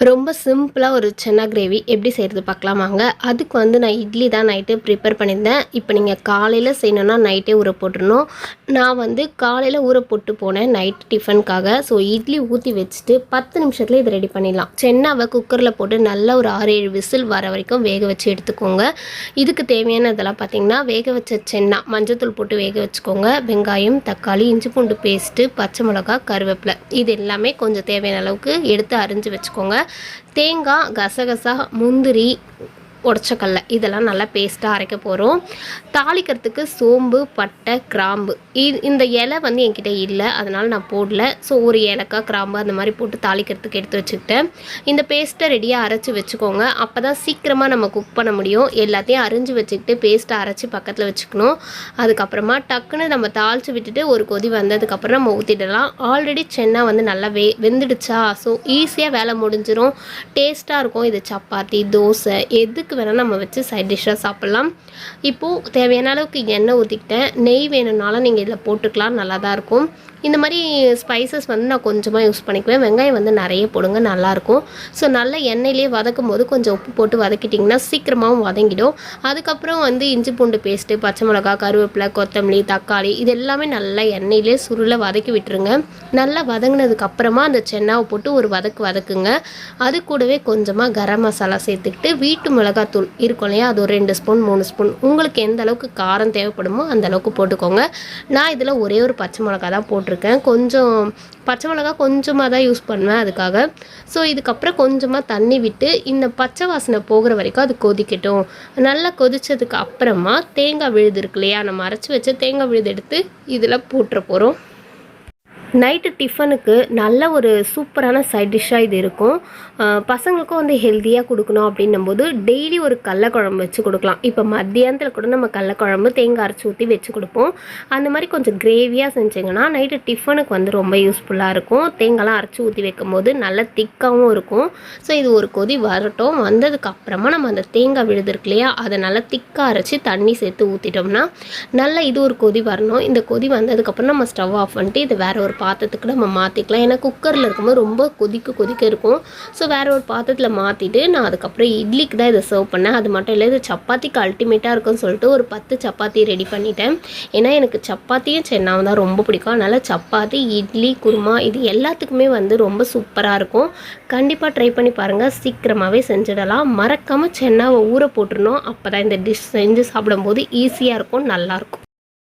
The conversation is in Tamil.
ரொம்ப சிம்பிளாக ஒரு சன்னா கிரேவி எப்படி செய்கிறது பார்க்கலாமாங்க. அதுக்கு வந்து நான் இட்லி தான் நைட்டு ப்ரிப்பேர் பண்ணியிருந்தேன். இப்போ நீங்கள் காலையில் செய்யணுன்னா நைட்டே ஊற போட்டுடணும். நான் வந்து காலையில் ஊற போட்டு போனேன் நைட் டிஃபனுக்காக. ஸோ இட்லி ஊற்றி வச்சுட்டு 10 நிமிஷத்தில் இது ரெடி பண்ணிடலாம். சென்னாவை குக்கரில் போட்டு நல்லா ஒரு 6-7 விசில் வர வரைக்கும் வேக வச்சு எடுத்துக்கோங்க. இதுக்கு தேவையான இதெல்லாம் பார்த்திங்கன்னா, வேக வச்ச சென்னா மஞ்சத்தூள் போட்டு வேக வச்சுக்கோங்க. வெங்காயம், தக்காளி, இஞ்சி பூண்டு பேஸ்ட்டு, பச்சை மிளகா, கருவேப்பிலை இது எல்லாமே கொஞ்சம் தேவையான அளவுக்கு எடுத்து அரிஞ்சு வச்சுக்கோங்க. தேங்காய், கசகசா, முந்திரி, உடச்சக்கல்ல இதெல்லாம் நல்லா பேஸ்ட்டாக அரைக்க போகிறோம். தாளிக்கிறதுக்கு சோம்பு, பட்டை, கிராம்பு இந்த இலை வந்து என்கிட்ட இல்லை, அதனால் நான் போடல. ஸோ ஒரு ஏலக்காய், கிராம்பு அந்த மாதிரி போட்டு தாளிக்கிறதுக்கு எடுத்து வச்சுக்கிட்டேன். இந்த பேஸ்ட்டை ரெடியாக அரைச்சி வச்சுக்கோங்க. அப்போ தான் சீக்கிரமாக நம்ம குக் பண்ண முடியும். எல்லாத்தையும் அரிஞ்சு வச்சுக்கிட்டு பேஸ்ட்டை அரைச்சி பக்கத்தில் வச்சுக்கணும். அதுக்கப்புறமா டக்குன்னு நம்ம தாளித்து விட்டுட்டு ஒரு கொதி வந்ததுக்கப்புறம் நம்ம ஊற்றிடலாம். ஆல்ரெடி சென்னா வந்து நல்லா வெந்துடுச்சா, ஸோ ஈஸியாக வேலை முடிஞ்சிடும். டேஸ்ட்டாக இருக்கும். இது சப்பாத்தி, தோசை எதுக்கு வேணால் நம்ம வச்சு சைட் டிஷ்ஷாக சாப்பிட்லாம். இப்போது தேவையான அளவுக்கு எண்ணெய் ஊற்றிக்கிட்டேன். நெய் வேணும்னாலும் நீங்கள் இதில் போட்டுக்கலாம், நல்லா தான் இருக்கும். இந்த மாதிரி ஸ்பைசஸ் வந்து நான் கொஞ்சமாக யூஸ் பண்ணிக்குவேன். வெங்காயம் வந்து நிறைய போடுங்க, நல்லாயிருக்கும். ஸோ நல்லா எண்ணெயிலே வதக்கும் போது கொஞ்சம் உப்பு போட்டு வதக்கிட்டிங்கன்னா சீக்கிரமாகவும் வதங்கிடும். அதுக்கப்புறம் வந்து இஞ்சி பூண்டு பேஸ்ட்டு, பச்சை மிளகா, கருவேப்பிலை, கொத்தமல்லி, தக்காளி இது எல்லாமே நல்லா எண்ணெயிலே சுருளை வதக்கி விட்டுருங்க. நல்லா வதங்கினதுக்கப்புறமா அந்த சென்னாவை போட்டு ஒரு வதக்குங்க. அது கூடவே கொஞ்சமாக கரம் மசாலா சேர்த்துக்கிட்டு வீட்டு மிளகாத்தூள் இருக்கும் இல்லையா, அது ஒரு 2 ஸ்பூன் 3 ஸ்பூன் உங்களுக்கு எந்த அளவுக்கு காரம் தேவைப்படுமோ அந்த அளவுக்கு போட்டுக்கோங்க. நான் இதில் ஒரே ஒரு பச்சை மிளகா தான் போட்டிருக்கேன். கொஞ்சம் பச்சை மிளகா கொஞ்சமாக தான் யூஸ் பண்ணுவேன் அதுக்காக. ஸோ இதுக்கப்புறம் கொஞ்சமாக தண்ணி விட்டு இந்த பச்சை வாசனை போகிற வரைக்கும் அது கொதிக்கட்டும். நல்லா கொதித்ததுக்கு அப்புறமா தேங்காய் விழுது இருக்கு இல்லையா, நம்ம அரைச்சி வச்ச தேங்காய் விழுது எடுத்து இதில் போட்டுற போகிறோம். நைட்டு டிஃபனுக்கு நல்ல ஒரு சூப்பரான சைட் டிஷ்ஷாக இது இருக்கும். பசங்களுக்கும் வந்து ஹெல்த்தியாக கொடுக்கணும் அப்படின்னும்போது டெய்லி ஒரு கடலக்குழம்பு வச்சு கொடுக்கலாம். இப்போ மத்தியானத்தில் கூட நம்ம கடலக்குழம்பு தேங்காய் அரைச்சி ஊற்றி வச்சு கொடுப்போம். அந்த மாதிரி கொஞ்சம் கிரேவியாக செஞ்சிங்கன்னா நைட்டு டிஃபனுக்கு வந்து ரொம்ப யூஸ்ஃபுல்லாக இருக்கும். தேங்காய்லாம் அரைச்சி ஊற்றி வைக்கும்போது நல்லா திக்காகவும் இருக்கும். ஸோ இது ஒரு கொதி வரட்டும். வந்ததுக்கப்புறமா நம்ம அந்த தேங்காய் விழுது இருக்கு இல்லையா, அதை நல்லா திக்காக அரைச்சி தண்ணி சேர்த்து ஊற்றிட்டோம்னா நல்லா இது ஒரு கொதி வரணும். இந்த கொதி வந்ததுக்கப்புறம் நம்ம ஸ்டவ் ஆஃப் பண்ணிட்டு இது வேறு ஒரு பாத்திரத்துக்கு நம்ம மாற்றிக்கலாம். ஏன்னா குக்கரில் இருக்கும்போது ரொம்ப கொதிக்க இருக்கும். ஸோ வேறு ஒரு பாத்திரத்தில் மாற்றிட்டு நான் அதுக்கப்புறம் இட்லிக்கு தான் இதை சர்வ் பண்ணேன். அது மட்டும் இல்லை, இது சப்பாத்திக்கு அல்டிமேட்டாக இருக்கும்னு சொல்லிட்டு ஒரு 10 சப்பாத்தி ரெடி பண்ணிட்டேன். ஏன்னா எனக்கு சப்பாத்தியும் சென்னாவும் தான் ரொம்ப பிடிக்கும். அதனால் சப்பாத்தி, இட்லி, குருமா இது எல்லாத்துக்குமே வந்து ரொம்ப சூப்பராக இருக்கும். கண்டிப்பாக ட்ரை பண்ணி பாருங்கள். சீக்கிரமாகவே செஞ்சிடலாம். மறக்காமல் சென்னாவை ஊற போட்டுருணும். அப்போ தான் இந்த டிஷ் செஞ்சு சாப்பிடும்போது ஈஸியாக இருக்கும், நல்லாயிருக்கும்.